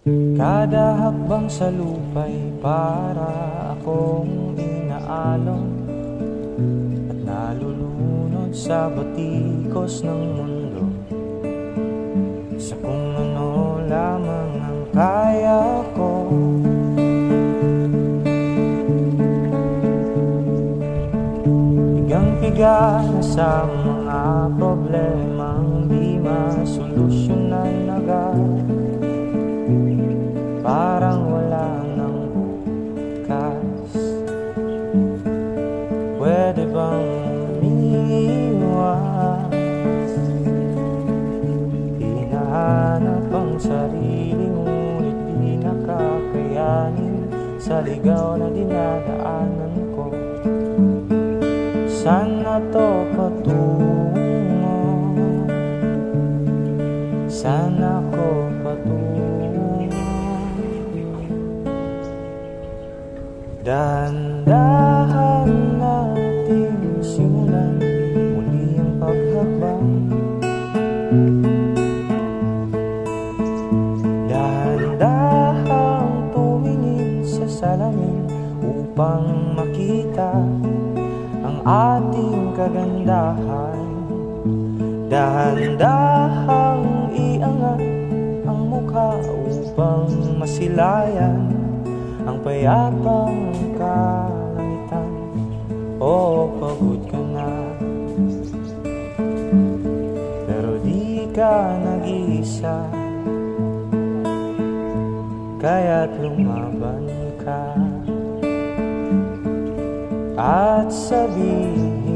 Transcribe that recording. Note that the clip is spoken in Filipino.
Kada hakbang sa lupa'y para akong inaalon at nalulunod sa batikos ng mundo, sa kung ano lamang ang kaya ko. Higang-higa na sa mga problemang di masolusyonan agad, parang wala nang bukas. Pwede bang umiwas? Hinahanap ang sarili ngunit di nakakayanin sa ligaw na dinadaanan ko. Saan na to patungo? Saan ako patungo? Dahan-dahan natin simulan muli ang paghakbang. Dahan-dahang tumingin sa salamin upang makita ang ating kagandahan. Dahan-dahang iangat ang mukha upang masilayan ang payapang kalangitan. Oh, pagod ka na, pero di ka nag-iisa, kaya't lumaban ka at sabihin